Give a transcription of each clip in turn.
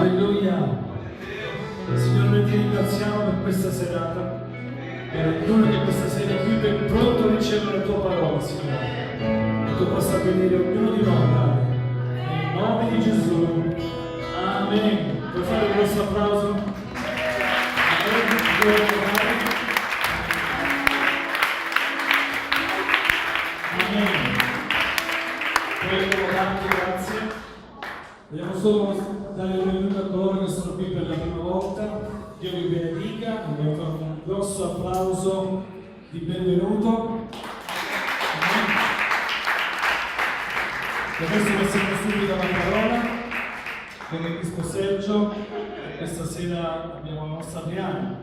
Alleluia. Signore, noi ti ringraziamo per questa serata. E noi che questa sera qui ben pronto a ricevere la tua parola, Signore. E tu possa benire ognuno di noi, Padre. Nel nome di Gesù. Amen. Puoi fare un grosso applauso? Amen. Grazie. Vogliamo solo dare il benvenuto a coloro che sono qui per la prima volta. Dio vi benedica. Vogliamo fare un grosso applauso di benvenuto. E adesso passiamo subito alla parola con il Bispo Sergio. Questa sera abbiamo la nostra Adriana.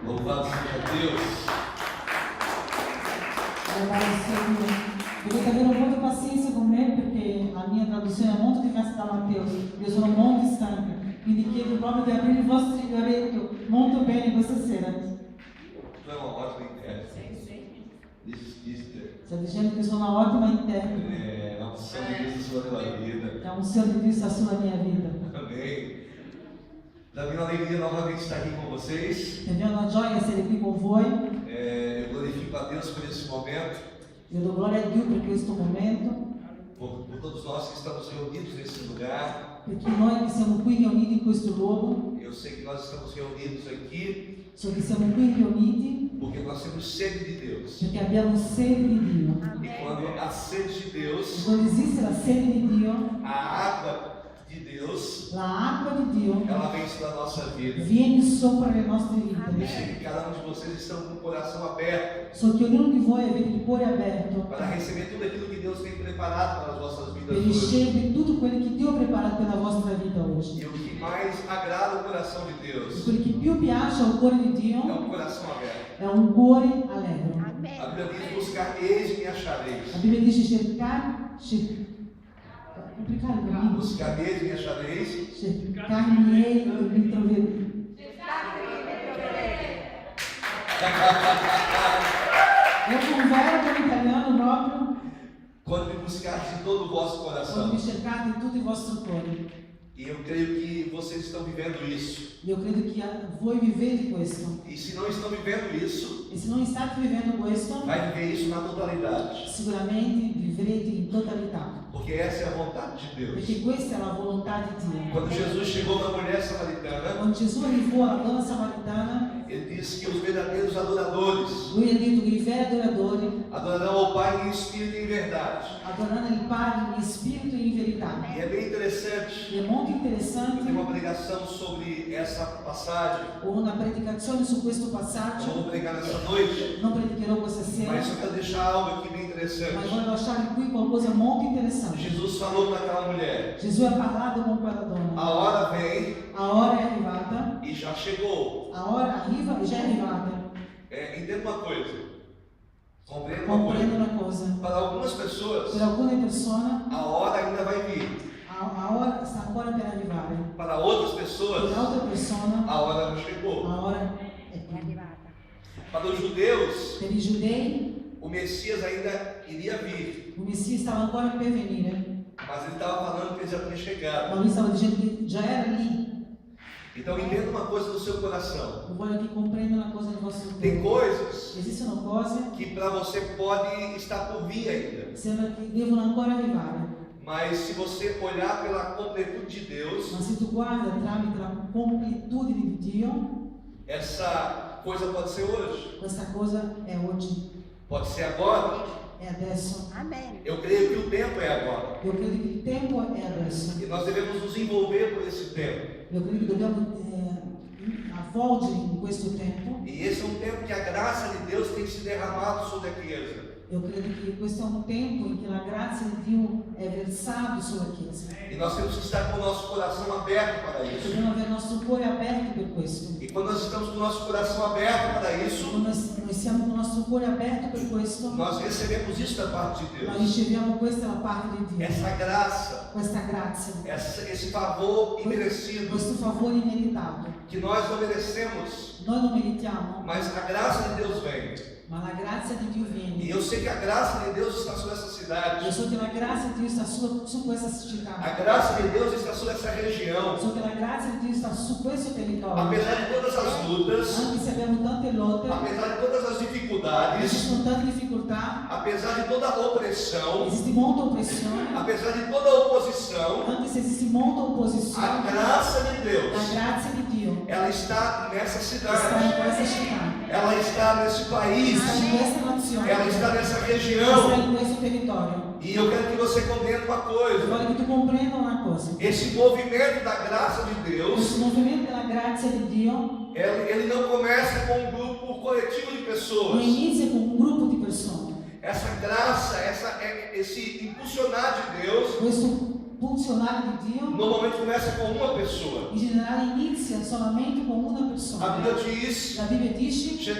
Louvado seja Deus. Dovete avere un po' di pazienza con me perché la mia traduzione è molto diversa da Matteo. Io sono molto stanca, quindi chiedo proprio di aprire i vostri orecchi molto bene questa sera. Tu é uma ótima intérprete. Isso. Sta dicendo che sono una ottima interprete. É a unção de Deus na sua vida. È unzione di Dio sulla mia vita. Amém. Da minha alegria novamente estar aqui com vocês. Per me è una gioia essere qui con voi. Eu glorifico a Deus por esse momento. Io do glória a Dio per questo momento. Por todos nós que estamos reunidos nesse lugar. Perché noi che siamo qui riuniti in questo luogo. Eu sei que nós estamos reunidos aqui. So che siamo qui riuniti. Porque nós temos sede de Deus. Perché abbiamo sede di Dio. E quando a sede de Deus, quando esiste la sede di Dio, a água de Deus, la acqua di Dio, ela vem sobre a nossa vida. viene sopra le nostre Eu vite. sei que cada um de vocês estão com o coração aberto So che ognuno di voi avete il cuore aperto para receber tudo aquilo que Deus tem preparado para as vossas vidas per hoje. ricevere tutto quello che Dio ha preparato per la vostra vita oggi. E o que mais agrada o coração de E Deus quello che più piace al cuore di Dio é um coração aberto. è un cuore allegro. A Bíblia diz: buscar eis e me achareis. La Bibbia dice complicare per me. Buscar eis e me achareis. Cercarmi e mi troverete. Eu converto in italiano proprio Quando me buscardes de todo o vosso quando coração. mi cercate in tutto il vostro cuore. E eu creio que vocês estão vivendo isso. Io credo che voi vivete questo. E se não estão vivendo isso, E se non state vivendo questo, vai viver isso na totalidade. sicuramente vivrete in totalità. Porque essa é a vontade de Deus. Perché questa è la volontà di Dio. Quando Jesus chegou na mulher samaritana, Quando Gesù arrivò alla donna samaritana, ele disse que os verdadeiros adoradores lui ha detto che i veri adoratori adorarão ao Pai em espírito e em verdade. adoreranno il Padre in spirito e in verità. E é bem interessante. E è molto Eu interessante. tenho uma pregação sobre essa passagem. Ho una predicazione su questo Eu não passaggio. vou pregar nessa noite, Non predicherò questa sera, mas eu quero deixar algo aqui bem ma interessante. voglio lasciare qui qualcosa molto interessante. Jesus falou para aquela mulher: Gesù ha parlato con quella donna. a hora vem A hora è arrivata. e já chegou. A hora arriva e già è arrivata. Entenda uma coisa. Compreenda uma Comprendo coisa. una cosa. Para algumas pessoas, Per alcune persone a hora ainda vai vir. a ora sta ancora per arrivare. Para outras pessoas, Per altre persone a hora não chegou. a ora è qui. Para os judeus, Per i giudei o Messias ainda iria vir. il Messia stava ancora per venire, Mas ele estava falando que ele já tinha ma chegado. lui stava dicendo che già era lì. Então entenda uma coisa do seu coração. Io voglio che comprenda una cosa nel vostro Tem cuore. coisas Esistono cose que para você pode estar por vir ainda. che sembra che devono ancora arrivare, Mas se você olhar pela completude de Deus, ma se tu guarda tramite la completudine di Dio, essa coisa pode ser hoje, questa cosa è oggi, pode ser agora. è adesso. Eu creio que o tempo é agora. Io credo che il tempo è adesso. E nós devemos nos envolver por esse tempo. Io credo che dobbiamo avvolgere in questo tempo. E esse é um tempo que a graça de Deus tem se derramado sobre a igreja. Io credo che questo è un tempo in cui la grazia di Dio è versata sulla Chiesa. E nós temos que estar com o nosso coração aberto para isso. Dobbiamo avere il nostro cuore aperto per questo. E quando nós estamos com o nosso coração aberto para isso, Quando noi siamo con il nostro cuore aperto per questo, nós recebemos isso da parte de noi Deus. riceviamo questa da parte di Dio. Essa graça, Questa grazia, esse favor imerecido questo favore immeritato. que nós não merecemos, Noi non meritiamo, mas a graça de Deus vem. ma la grazia di Dio E viene. eu sei que a graça de Deus está sobre essa cidade. Io so che la grazia di Dio sta su questa A città. graça de Deus está sobre essa região. So che la grazia di Dio sta su questo territorio. Apesar de todas as lutas, Anche se abbiamo tante lotte, apesar de todas as dificuldades, esistono tante difficoltà, apesar de toda a opressão, esiste molta oppressione, apesar de toda a oposição, anche se esiste molta a opposizione, graça de la Deus, grazia di Dio ela está nessa sta in cidade, questa città, ela está nesse país, sta in questa nazione, ela está nessa sta região. in questo territorio. E eu quero que você compreenda uma coisa: Voglio che tu comprenda una cosa. esse movimento da graça de Deus, Questo movimento della grazia di Dio ele não começa com um grupo coletivo de non pessoas. inizia con un gruppo di persone. Essa graça, esse impulsionar de Deus, Questo funzionare di Dio normalmente começa com uma pessoa. in generale inizia solamente con una A persona. Bíblia diz, La Bibbia dice,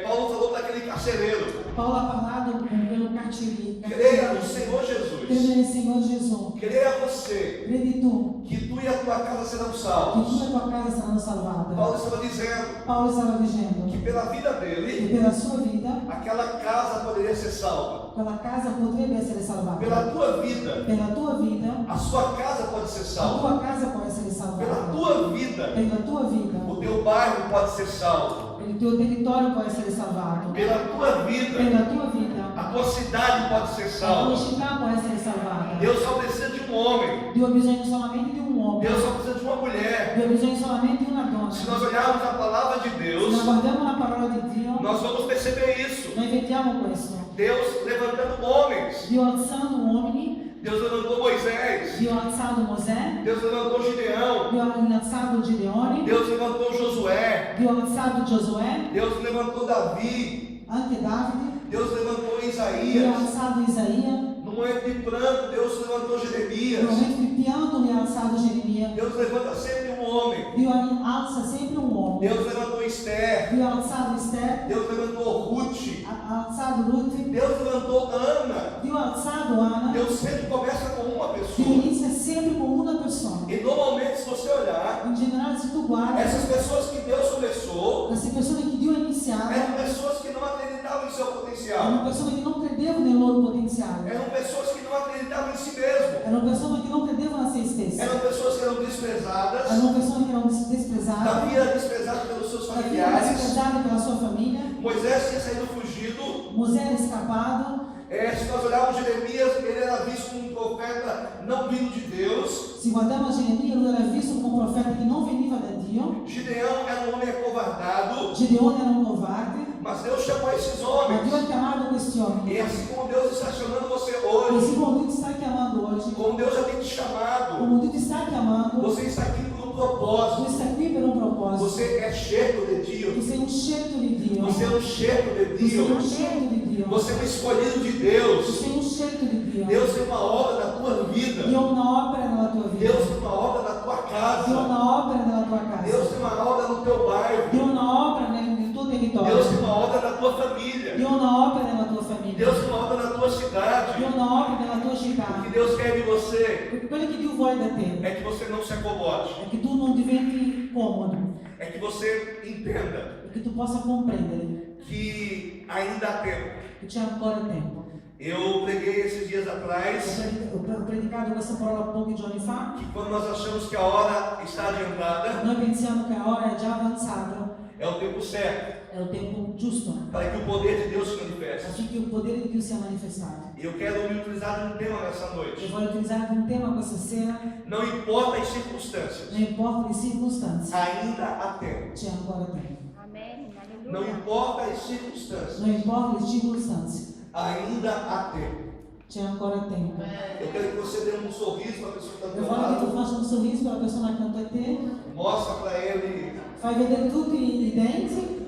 Paulo falou para aquele carcereiro: Paolo ha parlato con quello carceriere, creia no Senhor Jesus, crede nel Signore Gesù, creia você, credi tu que tu e a tua casa serão che tu e salvos. la tua casa saranno salvate. Paulo estava dizendo Paolo stava dicendo que pela vida che dele, per la sua vita aquela casa poderia ser salva. quella casa potrebbe essere salvata. Pela tua vida, Per la tua vita, a sua casa pode ser la salva. tua casa può essere Pela salvata. tua vida, Per la tua vita, o teu bairro pode ser salvo. per il tuo territorio può essere salvato. Pela tua Per vida, la tua vita, a tua cidade pode ser la tua salva. città può essere salvata. Deus só precisa de um homem. Dio ha bisogno solamente di un uomo. Deus só precisa de uma mulher. Dio ha bisogno solamente di una donna. Se nós olharmos a palavra de Se Deus, noi guardiamo la parola di Dio, nós vamos perceber isso. noi vediamo questo. Deus levantando homens. Dio ha alzato uomini, Deus levantou Moisés. Dio ha alzato Mosè, Deus levantou Gideão. Dio ha innalzato Gideone, Deus levantou Josué. Dio ha alzato Giosuè, Deus levantou Davi. anche Davide, Deus levantou Dio ha Isaías. alzato Isaia, No momento de pranto, Deus levantou nel Jeremias. momento di pianto Dio ha alzato Geremia, Deus levanta sempre um homem. Dio alza sempre un uomo, Deus levantou Esther. Dio ha alzato Esther, Deus levantou Ruth. ha alzato Ruth, Deus levantou Ana. Dio ha alzato Anna. Deus sempre começa com uma Dio pessoa. inizia sempre con una persona. E normalmente, se você olhar, In generale, se tu guardi, essas pessoas que Deus começou queste persone che Dio ha iniziato eram pessoas que não acreditavam em seu erano potencial. persone che non credevano nel loro potenziale, Eram pessoas que não acreditavam em si mesmo. erano persone che non credevano a se stesse, Eram pessoas que eram desprezadas. erano persone che erano desprezate, Davi era desprezado pelos seus Davi era familiares. desprezzato pela sua famiglia, Moisés tinha saído fugido. Mosè era scappato. Se nós olharmos Jeremias, ele era visto como um profeta não vindo de Deus. Se guardiamo Geremia, lui era visto come un profeta che non veniva da Dio. Gideão era um homem acovardado. Gedeone era un covarde, Mas Deus chamou esses ma homens. Dio ha chiamato questi E uomini. assim como Deus está chamando você hoje, Così come Dio ti sta chiamando oggi, como Deus já tem te chamado, come Dio ti sta chiamando, você está aqui por um tu propósito. stai qui per un proposito. Você é cheio de Tu Deus. sei un scelto di Dio. Você é um cheio de Tu sei un Deus. scelto di Dio. Você é um escolhido de Tu Deus. sei un scelto di Dio. Deus tem uma obra na tua vida. Dio ha una opera nella tua vita. Deus tem uma obra na tua Dio ha casa. una opera nella tua casa. Deus tem uma obra no teu bairro. Dio ha una opera nel tuo territorio. Deus tem uma obra na tua família. Dio ha una opera nella tua famiglia. Deus tem uma obra na tua Dio cidade. ha una opera nella tua O que città. Deus quer de você Perché quello che Dio vuole da te é que você não se acomode. è che tu non diventi comodo, É que você entenda è che tu possa comprendere que ainda há tempo. che c'è ancora tempo. Eu preguei esses dias atrás Ho predicato questa parola pochi giorni fa. que quando nós achamos que a hora está adiantada, Noi pensiamo che ora è già avanzato, é o tempo certo è il tempo giusto para que o poder de Deus se manifeste. affinché il potere di Dio sia manifestato. E eu quero me utilizar de um tema nessa E noite. voglio utilizzare un tema questa sera, Não importa as circunstâncias, non importa le circostanze, ainda há tempo. c'è ancora tempo. Amém. Não Aleluia. importa as circunstâncias, Non importa le circostanze, ainda há tempo. c'è ancora tempo. Eu quero que você dê um sorriso para a pessoa que está do Eu teu voglio che tu lado. faccia un sorriso per la persona accanto a te, Mostra para ele, fai vedere tutti i denti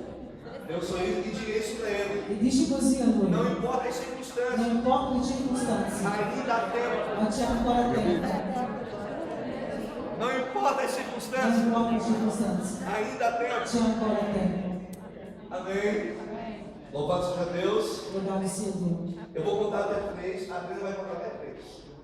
dê um sorriso e diga isso para ele. e dici così a lui. Não importa as Non circunstâncias, importa le circostanze, ainda há tempo. ma c'è ancora tempo. Não importa as Non circunstâncias, importa le circostanze, ainda há tempo. c'è ancora tempo. Amém. Louvado seja Deus. Lodato sia Dio. Eu vou contar até 3, a Adriana vai contar até 3.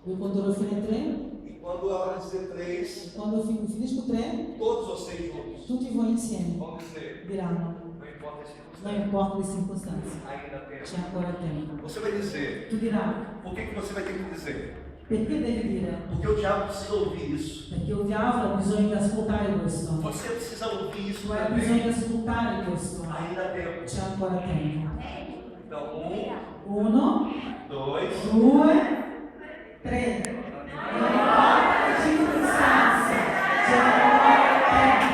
Io conterò fino a 3, E quando ela dizer 3, e quando finisco 3, todos vocês juntos tutti voi insieme vão dizer: diranno Não importa as Não circunstâncias. importa as circunstâncias. Ainda tem. C'è ancora tempo. Você vai dizer. Tu dirà, Por que você vai ter que dizer? perché devi dire? Porque o diabo precisa ouvir isso. Perché il diavolo ha bisogno di ascoltare questo. Você precisa ouvir isso Tu hai bisogno di também. ascoltare questo. Ainda tem. C'è ancora tempo. Então, 1, 2, 2, 3. Non importa le circostanze. C'è ancora tempo.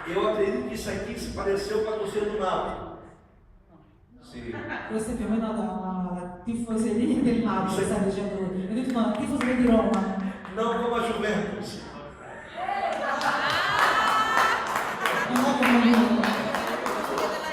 Eu acredito que isso aqui se pareceu com a torcida do Napoli. Sim. Questa è più o meno la tifoseria del Napoli, sta dicendo lui. Ho detto no, la tifoseria di Roma. Não como a Juventus. Non è come lui.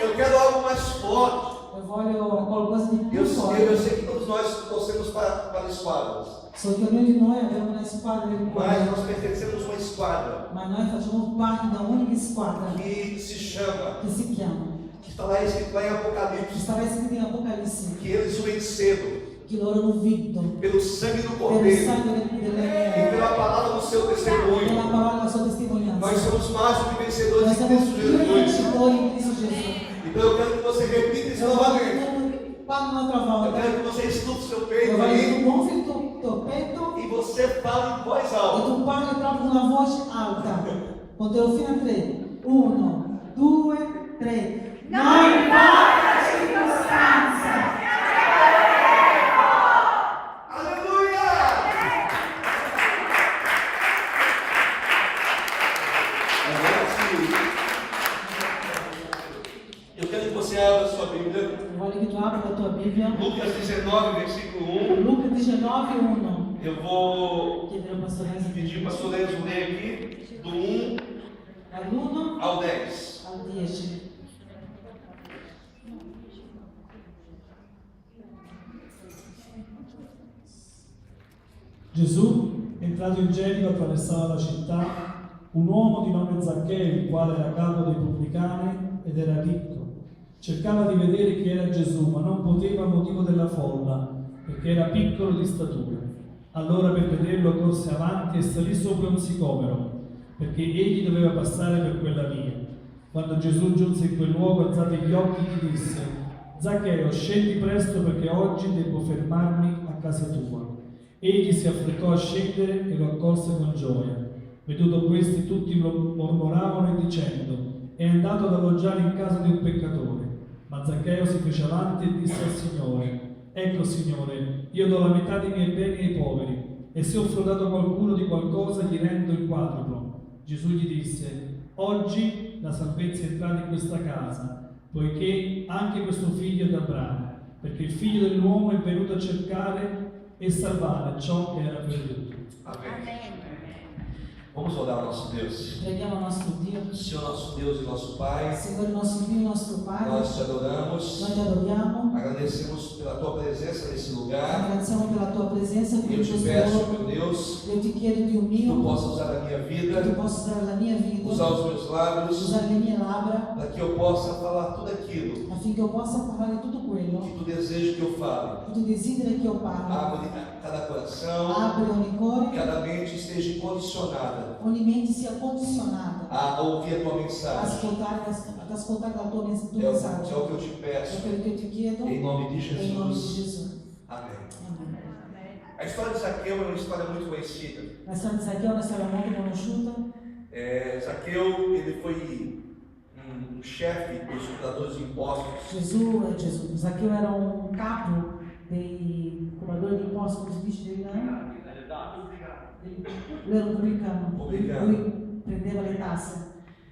Eu quero algo mais forte. Eu voglio qualcosa di più Eu forte. sei que todos nós torcemos para esquadras. So che ognuno di noi abbiamo una squadra del Mas cuore, nós pertencemos a uma esquadra ma noi facciamo parte da un'unica squadra que se chama, che si chiama, que está lá escrito lá em che Apocalipse, stava scritto in Apocalisse, que eles o venceram che loro hanno vinto pelo sangue do per il Cordeiro sangue e delle pela palavra do seu per la testemunho. parola della sua testimonianza. Nós somos mais do que Noi vencedores em siamo Cristo più Jesus. vincitori in Cristo Gesù. Então eu quero que você repita isso novamente. Parla un'altra Eu volta. quero que você estude seu Io peito voglio che aí tu gonfi il tuo petto e você fale em voz e alta. tu parli proprio con una voce alta. Conterò fino a 3. 1, 2, 3. Non importa la circostanza. Aleluia! Agora sim. Eu quero que você abra sua Bíblia. Eu voglio che tu apra la tua Bibbia. Lucas 19, versículo 1. Luca 19, 1. Eu vou Chiedere al pastor Enzo pedir para o pastor Enzo ler aqui, do 1 dall'1 ao 10. al 10. Gesù, entrato in Gerico, attraversava la città. Un uomo di nome Zaccheo, il quale era capo dei pubblicani ed era ricco, cercava di vedere chi era Gesù, ma non poteva a motivo della folla, perché era piccolo di statura. Allora per vederlo corse avanti e salì sopra un sicomero, perché egli doveva passare per quella via. Quando Gesù giunse in quel luogo, alzati gli occhi, gli disse: Zaccheo, scendi presto perché oggi devo fermarmi a casa tua. Egli si affrettò a scendere e lo accolse con gioia. Veduto questi, tutti lo mormoravano e dicendo: è andato ad alloggiare in casa di un peccatore. Ma Zaccheo si fece avanti e disse al Signore: ecco Signore, io do la metà dei miei beni ai poveri, e se ho frodato qualcuno di qualcosa gli rendo il quadruplo. Gesù gli disse: oggi la salvezza è entrata in questa casa, poiché anche questo figlio è d'Abramo, perché il figlio dell'uomo è venuto a cercare e salvare ciò che era perduto. Amém. Vamos orar ao nosso Deus. Preghiamo il nostro Dio. Senhor nosso Deus e nosso Pai, Signore nostro Dio, nostro Padre, nós te adoramos, noi ti adoriamo, agradecemos pela tua presença nesse lugar. ringraziamo per la tua presenza E qui eu in te questo peço, luogo. meu Deus, Io ti chiedo, Dio que tu mio, possa usar a minha che tu vida, possa usare la mia vita, usar os meus lábios, usare le mie labbra, para que eu possa falar tudo aquilo affinché io possa parlare tutto quello que tu desejas que eu fale. che tu desideri che io parli. Abre cada coração, Apri ogni cuore, cada mente esteja condicionada ogni mente sia condizionata a ouvir a tua ad mensagem. ascoltare la tua tuo É o messaggio. que eu te È peço, quello che ti chiedo em nome de in nome di Jesus. Gesù. Amém. Amen. A história de Zaqueu é uma história muito conhecida. La storia di Zaccheo è una storia molto conosciuta. Zaqueu, ele foi chefe dos cobradores de impostos. Zaccheo era un capo dei cobradori di imposti, come si dice, lui era un pubblicano, lui prendeva le tasse.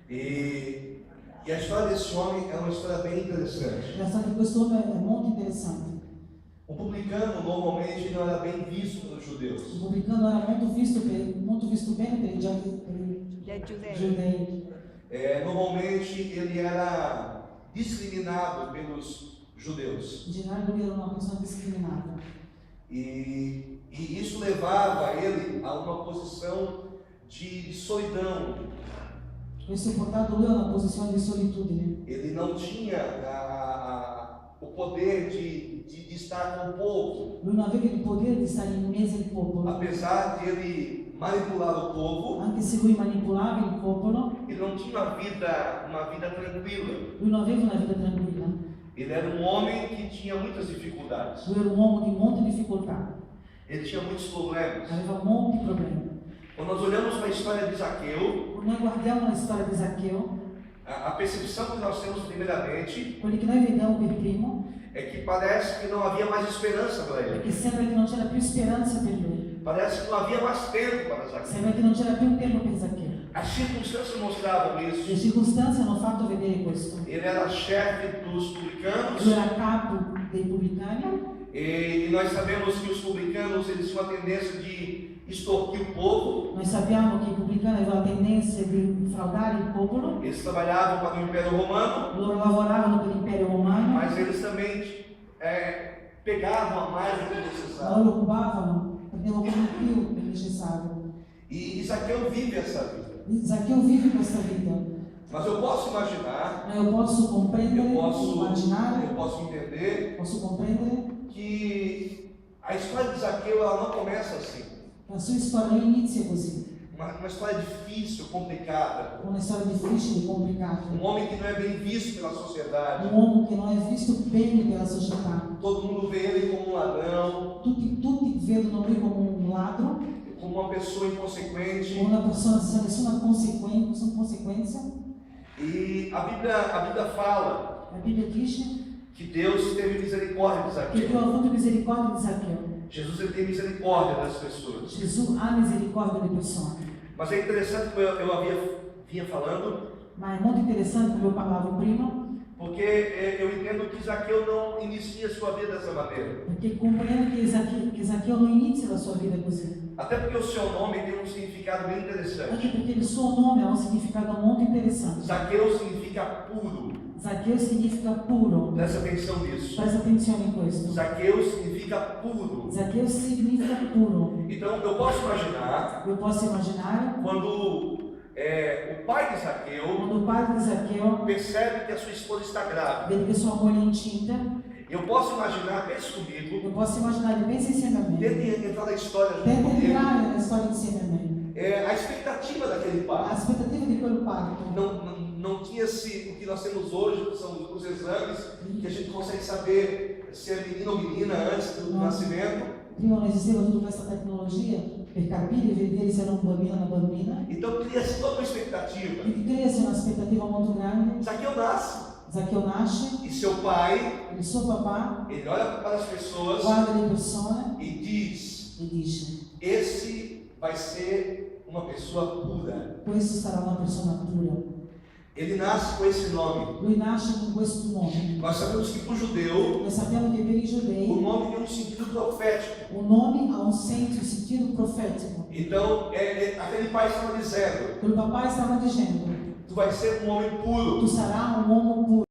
E a história desse homem é uma história bem interessante. La storia di quest'uomo è molto interessante. Um publicano, normalmente, não era bem visto pelos Il judeus. pubblicano era molto visto bene per i giudei. Normalmente, ele era discriminado pelos judeus. In generale lui era una persona discriminata. E isso levava ele a uma posição de solidão. Questo portato lui a una posizione di solitudine. Ele não tinha o poder de estar com o povo. Lui non aveva il potere di stare in mezzo al popolo. Apesar de ele manipular o povo, Anche se lui manipolava il popolo, ele não tinha uma vida tranquila. lui non aveva una vita tranquilla. Ele era um homem que tinha muitas dificuldades. Lui era un uomo di molte difficoltà, Ele tinha muitos problemas. aveva molti problemi. Quando nós olhamos para a história de Zaqueu, Quando noi guardiamo la storia di Zaccheo, a percepção que nós temos primeiramente quelli che noi vediamo per primo é que parece que não havia mais esperança para è ele. che sembra che non c'era più speranza per lui, Parece que não havia mais tempo para Zaqueu. sembra che non c'era più tempo per Zaccheo. As circunstâncias mostravam Le isso. circostanze hanno fatto vedere questo. Ele era chefe dos publicanos. Lui era capo dei pubblicani E nós sabemos que os publicanos eles tinham a tendência de extorquir o povo. Noi sappiamo che i pubblicani avevano la tendenza di fraudare il popolo, Eles trabalhavam para o Império Romano, loro lavoravano per l'impero romano, mas eles também pegavam a mais do que ma necessário. loro rubavano, prendevano come più del necessario. E Zaqueu vive essa vida. Zaccheo vive questa vita, Mas eu posso imaginar, ma io posso comprendere, eu immaginare, posso entender posso comprendere que a história de Zaqueu ela não começa assim. che la sua storia non inizia così, Uma história difícil, complicada. una storia difficile, complicata. Um homem que não é bem visto pela sociedade. Un uomo che non è visto bene dalla società. Todo mundo vê ele como um ladrão, Tutti vedono lui come un ladro, como uma pessoa inconsequente. come una persona senza nessuna conseguenza. E a Bíblia fala La Bibbia dice que Deus teve misericórdia de che Dio ha Zaqueu. avuto misericordia di Zaccheo. Jesus ele tem misericórdia das pessoas. Gesù ha misericordia delle persone. Mas é interessante que eu vinha falando, Ma è molto interessante come io parlavo prima, porque eu entendo que Zaqueu não inicia sua vida dessa maneira. perché comprendo che Zaccheo non inizia la sua vita così. Até porque o seu nome tem um significado bem Anche interessante. perché il suo nome ha un significato molto interessante. Zaqueu significa puro. Zaccheo significa puro. Presta atenção nisso. Presta attenzione in questo. Zaqueu significa puro. Zaccheo significa puro. Então eu posso imaginar Io posso immaginare quando o pai de Zaqueu quando il padre di Zaccheo percebe que a sua esposa está grávida. vede che sua moglie è incinta. Eu posso imaginar, pense comigo, Io posso immaginare, pensa insieme a me. tente entrar na história junto Tenta comigo, entrare nella storia insieme a me. a expectativa daquele pai. L'aspettativa di quel parto. Não tinha-se o que nós temos hoje, que são os exames, que a gente consegue saber se é menino ou menina antes do nascimento. Prima non esisteva tutta questa tecnologia per capire e vedere se era un bambino o una bambina. Então cria-se toda uma expectativa. Quindi crea-si un'aspettativa molto grande. Zaqueu nasce Zaccheo nasce, e seu pai, il suo papà ele olha para as pessoas guarda le persone e diz: e dice: esse vai ser uma pessoa pura. questo sarà una persona pura. Ele nasce com esse nome. Lui nasce con questo nome. Nós sabemos que para o judeu Noi sappiamo che per i o giudei nome tem um sentido profético. un nome ha un senso, un sentido profetico. Então, aquele pai estava dizendo: Quel papà stava dicendo: tu vai ser um homem puro. tu sarai un uomo puro.